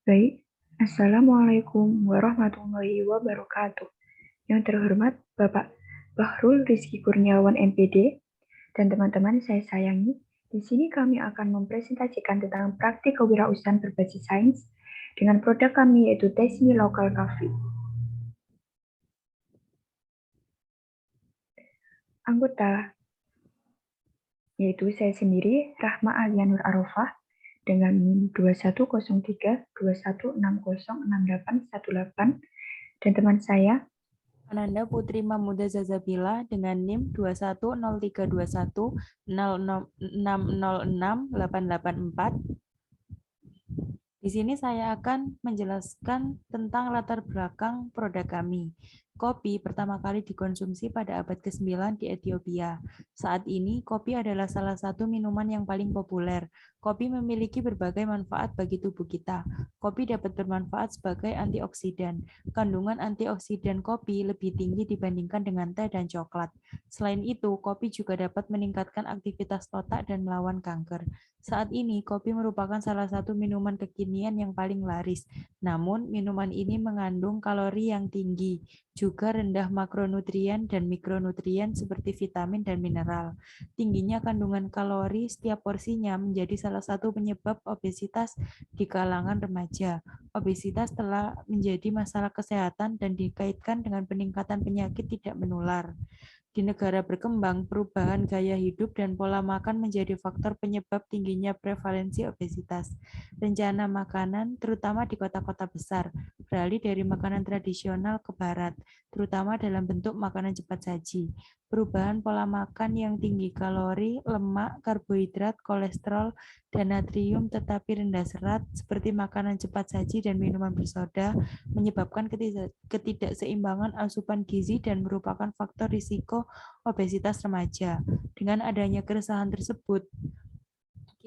Baik, Assalamualaikum warahmatullahi wabarakatuh. Yang terhormat Bapak Bahrul Rizky Kurniawan MPD dan teman-teman saya sayangi, di sini kami akan mempresentasikan tentang praktik kewirausahaan berbasis sains dengan produk kami yaitu Tasmi Local Coffee. Anggota yaitu saya sendiri, Rahma Alianur Arofah, dengan NIM 210321606818 dan teman saya Ananda Putri Mamuda Zazabila dengan NIM 21032160606884. Di sini saya akan menjelaskan tentang latar belakang produk kami. Kopi pertama kali dikonsumsi pada abad ke-9 di Ethiopia. Saat ini, kopi adalah salah satu minuman yang paling populer. Kopi memiliki berbagai manfaat bagi tubuh kita. Kopi dapat bermanfaat sebagai antioksidan. Kandungan antioksidan kopi lebih tinggi dibandingkan dengan teh dan coklat. Selain itu, kopi juga dapat meningkatkan aktivitas otak dan melawan kanker. Saat ini, kopi merupakan salah satu minuman kekinian yang paling laris. Namun, minuman ini mengandung kalori yang tinggi, juga rendah makronutrien dan mikronutrien seperti vitamin dan mineral. Tingginya kandungan kalori setiap porsinya menjadi salah satu penyebab obesitas di kalangan remaja. Obesitas telah menjadi masalah kesehatan dan dikaitkan dengan peningkatan penyakit tidak menular. Di negara berkembang, perubahan gaya hidup dan pola makan menjadi faktor penyebab tingginya prevalensi obesitas. Rencana makanan, terutama di kota-kota besar, beralih dari makanan tradisional ke barat, terutama dalam bentuk makanan cepat saji. Perubahan pola makan yang tinggi kalori, lemak, karbohidrat, kolesterol, dan natrium tetapi rendah serat, seperti makanan cepat saji dan minuman bersoda, menyebabkan ketidakseimbangan asupan gizi dan merupakan faktor risiko obesitas remaja. Dengan adanya keresahan tersebut,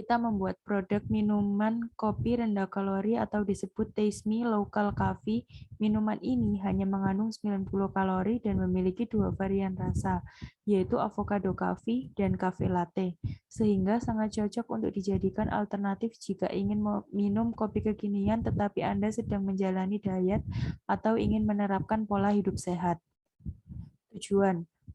kita membuat produk minuman kopi rendah kalori atau disebut Tasmi Local Coffee. Minuman ini hanya mengandung 90 kalori dan memiliki dua varian rasa, yaitu avocado coffee dan cafe latte, sehingga sangat cocok untuk dijadikan alternatif jika ingin minum kopi kekinian tetapi Anda sedang menjalani diet atau ingin menerapkan pola hidup sehat.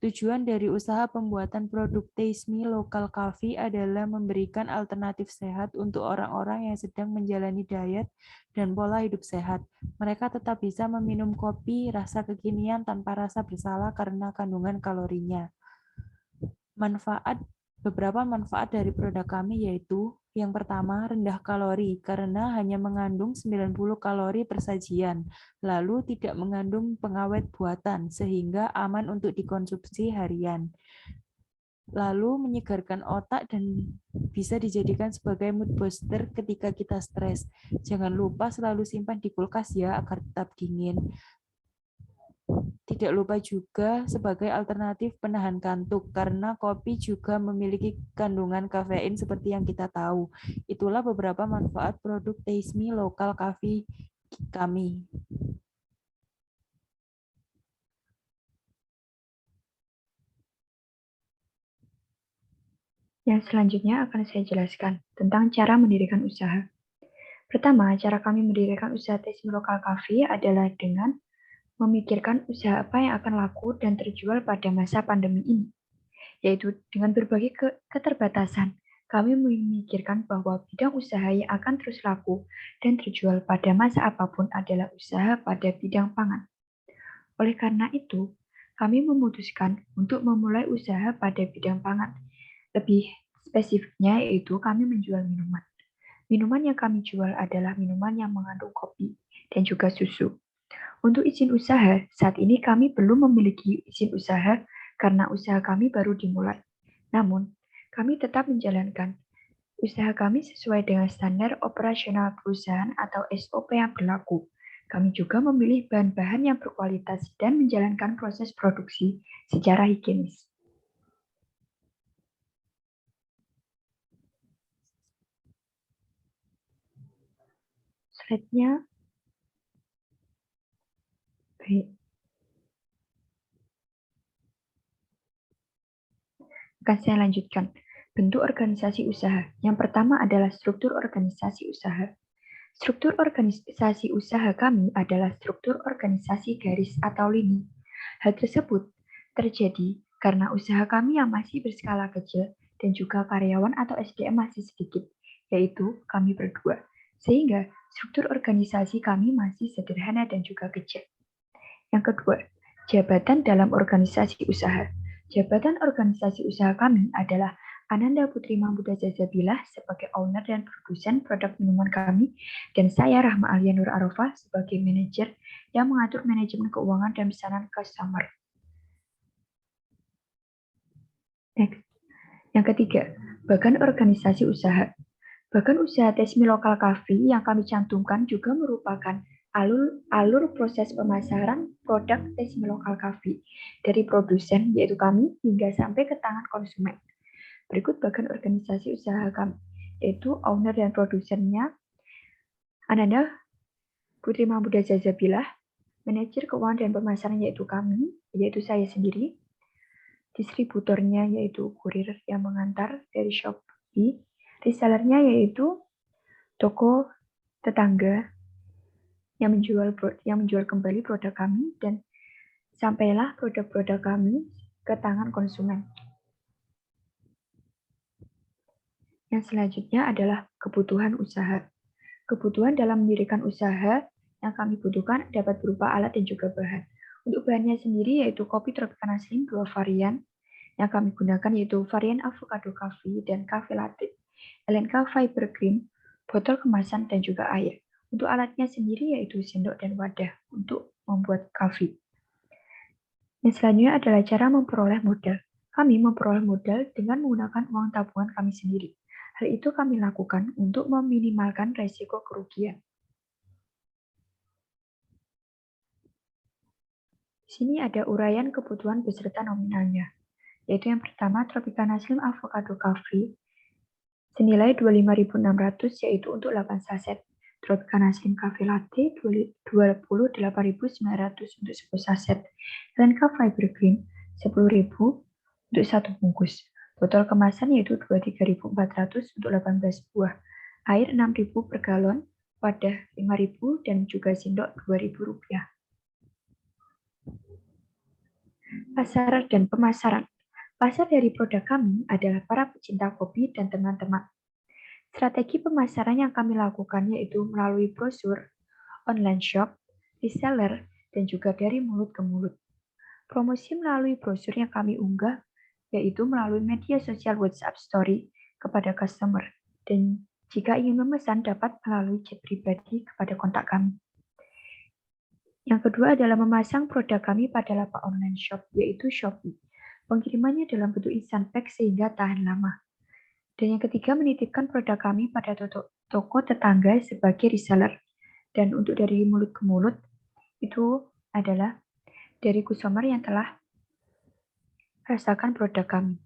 Tujuan dari usaha pembuatan produk Tasmi Local Coffee adalah memberikan alternatif sehat untuk orang-orang yang sedang menjalani diet dan pola hidup sehat. Mereka tetap bisa meminum kopi rasa kekinian tanpa rasa bersalah karena kandungan kalorinya. Beberapa manfaat dari produk kami yaitu yang pertama, rendah kalori karena hanya mengandung 90 kalori per sajian, lalu tidak mengandung pengawet buatan sehingga aman untuk dikonsumsi harian. Lalu menyegarkan otak dan bisa dijadikan sebagai mood booster ketika kita stres. Jangan lupa selalu simpan di kulkas ya agar tetap dingin. Tidak lupa juga sebagai alternatif penahan kantuk, karena kopi juga memiliki kandungan kafein seperti yang kita tahu. Itulah beberapa manfaat produk Tasmi Local Coffee kami. Yang selanjutnya akan saya jelaskan tentang cara mendirikan usaha. Pertama, cara kami mendirikan usaha Tasmi Local Coffee adalah dengan memikirkan usaha apa yang akan laku dan terjual pada masa pandemi ini, yaitu dengan berbagai keterbatasan. Kami memikirkan bahwa bidang usaha yang akan terus laku dan terjual pada masa apapun adalah usaha pada bidang pangan. Oleh karena itu, kami memutuskan untuk memulai usaha pada bidang pangan. Lebih spesifiknya yaitu kami menjual minuman. Minuman yang kami jual adalah minuman yang mengandung kopi dan juga susu. Untuk izin usaha, saat ini kami belum memiliki izin usaha karena usaha kami baru dimulai. Namun, kami tetap menjalankan usaha kami sesuai dengan standar operasional perusahaan atau SOP yang berlaku. Kami juga memilih bahan-bahan yang berkualitas dan menjalankan proses produksi secara higienis. Slide-nya baik. Akan saya lanjutkan. Bentuk organisasi usaha. Yang pertama adalah struktur organisasi usaha. Struktur organisasi usaha kami adalah struktur organisasi garis atau lini. Hal tersebut terjadi karena usaha kami yang masih berskala kecil dan juga karyawan atau SDM masih sedikit, yaitu kami berdua. Sehingga struktur organisasi kami masih sederhana dan juga kecil. Yang kedua, jabatan dalam organisasi usaha. Jabatan organisasi usaha kami adalah Ananda Putri Mahmuda Zazabilah sebagai owner dan produsen produk minuman kami, dan saya Rahma Alia Nur Arofah sebagai manajer yang mengatur manajemen keuangan dan pesanan customer. Next. Yang ketiga, bagan organisasi usaha. Bagan usaha Tesmi Lokal Cafe yang kami cantumkan juga merupakan alur proses pemasaran produk Tesmi Lokal Cafe dari produsen, yaitu kami, hingga sampai ke tangan konsumen. Berikut bagan organisasi usaha kami, yaitu owner dan produsennya Ananda Putri Mahmuda Zazabilah, manajer keuangan dan pemasaran yaitu kami, yaitu saya sendiri, distributornya yaitu kurir yang mengantar dari Shopee, resellernya yaitu toko tetangga yang menjual kembali produk kami, dan sampailah produk-produk kami ke tangan konsumen. Yang selanjutnya adalah kebutuhan usaha. Kebutuhan dalam mendirikan usaha yang kami butuhkan dapat berupa alat dan juga bahan. Untuk bahannya sendiri yaitu kopi Tropicana Slim 2 varian yang kami gunakan, yaitu varian avocado coffee dan cafe latte, LNK fiber cream, botol kemasan, dan juga air. Untuk alatnya sendiri yaitu sendok dan wadah untuk membuat coffee. Yang selanjutnya adalah cara memperoleh modal. Kami memperoleh modal dengan menggunakan uang tabungan kami sendiri. Hal itu kami lakukan untuk meminimalkan risiko kerugian. Di sini ada uraian kebutuhan beserta nominalnya, yaitu yang pertama Tropicana Slim Avocado Coffee senilai 25.600, yaitu untuk 8 saset. Tropicana Slim Cafe Latte 28.900 untuk 10 saset. LNK Fiber Cream 10.000 untuk 1 bungkus. Botol kemasan yaitu 23.400 untuk 18 buah. Air 6.000 per galon, wadah 5.000, dan juga sendok Rp2.000. Pasar dan pemasaran. Pasar dari produk kami adalah para pecinta kopi dan teman-teman. Strategi pemasaran yang kami lakukan yaitu melalui brosur, online shop, reseller, dan juga dari mulut ke mulut. Promosi melalui brosur yang kami unggah yaitu melalui media sosial WhatsApp Story kepada customer, dan jika ingin memesan dapat melalui chat pribadi kepada kontak kami. Yang kedua adalah memasang produk kami pada lapak online shop, yaitu Shopee. Pengirimannya dalam bentuk instant pack sehingga tahan lama. Dan yang ketiga, menitipkan produk kami pada toko tetangga sebagai reseller. Dan untuk dari mulut ke mulut, itu adalah dari customer yang telah rasakan produk kami.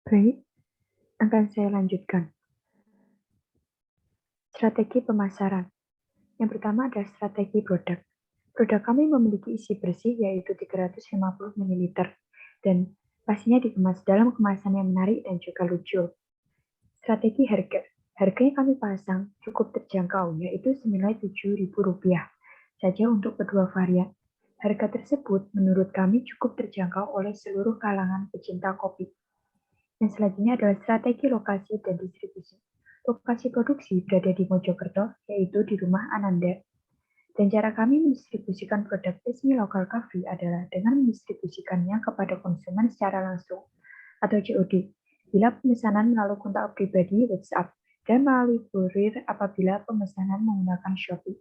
Baik, akan saya lanjutkan. Strategi pemasaran. Yang pertama adalah strategi produk. Produk kami memiliki isi bersih yaitu 350 ml dan pastinya dikemas dalam kemasan yang menarik dan juga lucu. Strategi harga. Harga yang kami pasang cukup terjangkau yaitu senilai Rp7.000 saja untuk kedua varian. Harga tersebut menurut kami cukup terjangkau oleh seluruh kalangan pecinta kopi. Yang selanjutnya adalah strategi lokasi dan distribusi. Lokasi produksi berada di Mojokerto, yaitu di rumah Ananda. Dan cara kami mendistribusikan produk Tesmi Lokal Cafe adalah dengan mendistribusikannya kepada konsumen secara langsung atau COD. Bila pemesanan melalui kontak pribadi WhatsApp, dan melalui kurir apabila pemesanan menggunakan Shopee.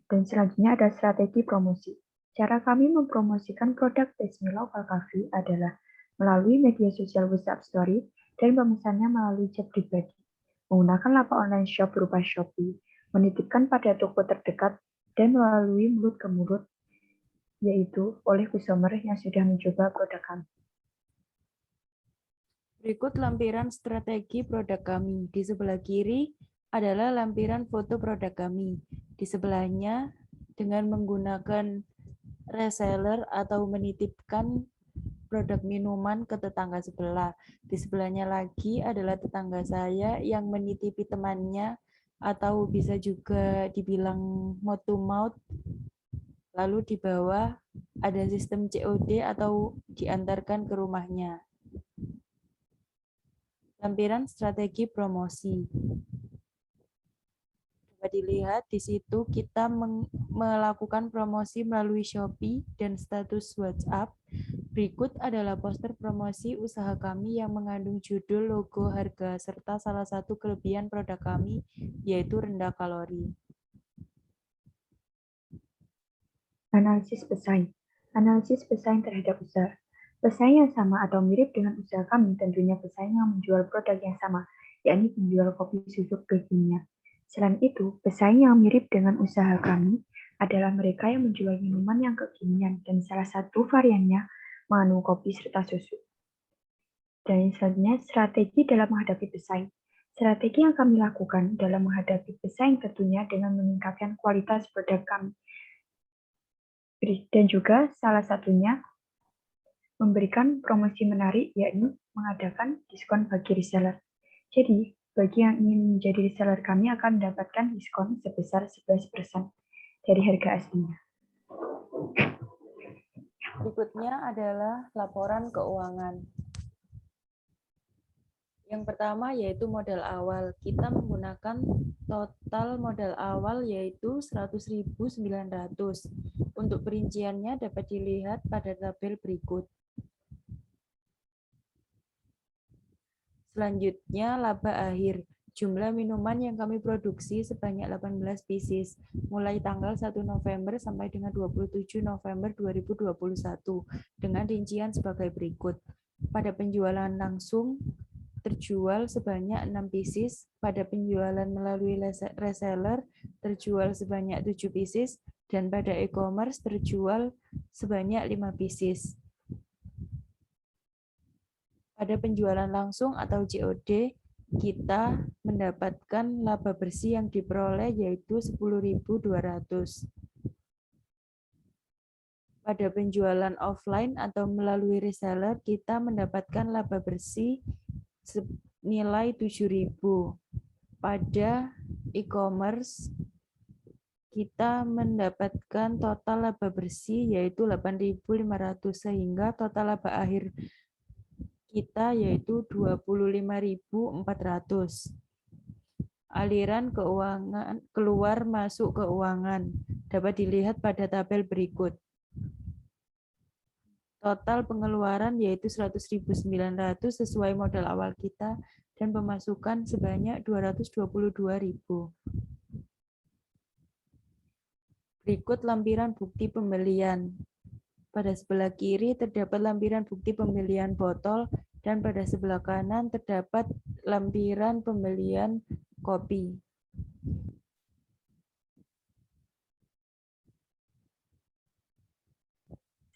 Dan selanjutnya ada strategi promosi. Cara kami mempromosikan produk Tasmi Local Coffee adalah melalui media sosial WhatsApp Story dan pemesannya melalui chat pribadi, menggunakan lapak online shop berupa Shopee, menitipkan pada toko terdekat, dan melalui mulut ke mulut, yaitu oleh customer yang sudah mencoba produk kami. Berikut lampiran strategi produk kami. Di sebelah kiri adalah lampiran foto produk kami. Di sebelahnya, dengan menggunakan reseller atau menitipkan produk minuman ke tetangga sebelah. Di sebelahnya lagi adalah tetangga saya yang menitipi temannya, atau bisa juga dibilang mouth to mouth. Lalu di bawah ada sistem COD atau diantarkan ke rumahnya. Lampiran strategi promosi. Dapat dilihat di situ kita melakukan promosi melalui Shopee dan status WhatsApp. Berikut adalah poster promosi usaha kami yang mengandung judul, logo, harga, serta salah satu kelebihan produk kami, yaitu rendah kalori. Analisis pesaing. Analisis pesaing terhadap usaha. Pesaing yang sama atau mirip dengan usaha kami tentunya pesaing yang menjual produk yang sama, yakni penjual kopi susu kekinian. Selain itu, pesaing yang mirip dengan usaha kami adalah mereka yang menjual minuman yang kekinian dan salah satu variannya mengandung kopi serta susu. Dan selanjutnya, strategi dalam menghadapi pesaing. Strategi yang kami lakukan dalam menghadapi pesaing tentunya dengan meningkatkan kualitas produk kami. Dan juga salah satunya memberikan promosi menarik, yakni mengadakan diskon bagi reseller. Jadi, bagi yang ingin menjadi reseller kami akan mendapatkan diskon sebesar 11% dari harga aslinya. Berikutnya adalah laporan keuangan. Yang pertama yaitu modal awal. Kita menggunakan total modal awal yaitu 100.900. Untuk perinciannya dapat dilihat pada tabel berikut. Selanjutnya, laba akhir. Jumlah minuman yang kami produksi sebanyak 18 pieces, mulai tanggal 1 November sampai dengan 27 November 2021, dengan rincian sebagai berikut. Pada penjualan langsung, terjual sebanyak 6 pieces, pada penjualan melalui reseller, terjual sebanyak 7 pieces, dan pada e-commerce terjual sebanyak 5 pieces. Pada penjualan langsung atau COD, kita mendapatkan laba bersih yang diperoleh yaitu 10.200. Pada penjualan offline atau melalui reseller, kita mendapatkan laba bersih senilai 7.000. Pada e-commerce, kita mendapatkan total laba bersih yaitu 8.500, sehingga total laba akhir kita yaitu 25.400. Aliran keuangan keluar masuk keuangan dapat dilihat pada tabel berikut. Total pengeluaran yaitu 100.900 sesuai modal awal kita dan pemasukan sebanyak 222.000. Berikut lampiran bukti pembelian. Pada sebelah kiri terdapat lampiran bukti pembelian botol dan pada sebelah kanan terdapat lampiran pembelian kopi.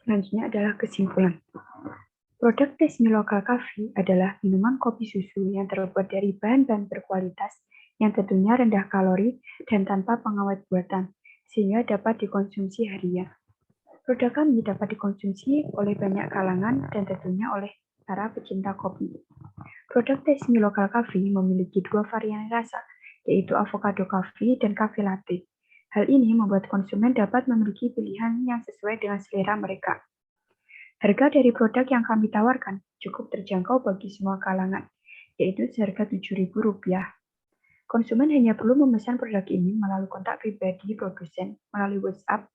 Selanjutnya adalah kesimpulan. Produk Tasmi Local Coffee adalah minuman kopi susu yang terbuat dari bahan-bahan berkualitas yang tentunya rendah kalori dan tanpa pengawet buatan, sehingga dapat dikonsumsi harian. Produk kami dapat dikonsumsi oleh banyak kalangan dan tentunya oleh para pecinta kopi. Produk Tasmi Local Coffee memiliki 2 varian rasa, yaitu avocado coffee dan cafe latte. Hal ini membuat konsumen dapat memiliki pilihan yang sesuai dengan selera mereka. Harga dari produk yang kami tawarkan cukup terjangkau bagi semua kalangan, yaitu seharga Rp7.000. Konsumen hanya perlu memesan produk ini melalui kontak pribadi produsen melalui WhatsApp,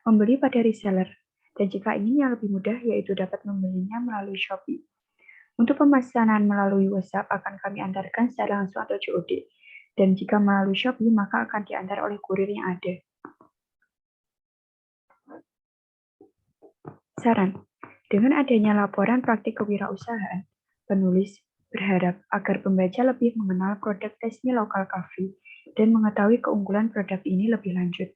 membeli pada reseller, dan jika ingin yang lebih mudah yaitu dapat membelinya melalui Shopee. Untuk pemesanan melalui WhatsApp akan kami antarkan secara langsung atau COD. Dan jika melalui Shopee, maka akan diantar oleh kurir yang ada. Saran, dengan adanya laporan praktik kewirausahaan, penulis berharap agar pembaca lebih mengenal produk Tasmi Local Coffee dan mengetahui keunggulan produk ini lebih lanjut.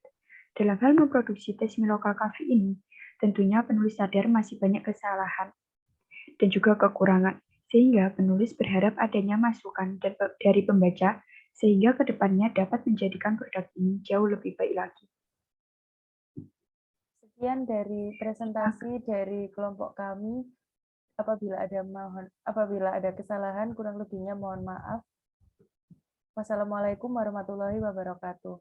Dalam hal memproduksi Tasmi Local Coffee ini, tentunya penulis sadar masih banyak kesalahan dan juga kekurangan, sehingga penulis berharap adanya masukan dari pembaca sehingga kedepannya dapat menjadikan produk ini jauh lebih baik lagi. Sekian dari presentasi dari kelompok kami. Apabila ada kesalahan, kurang lebihnya mohon maaf. Wassalamualaikum warahmatullahi wabarakatuh.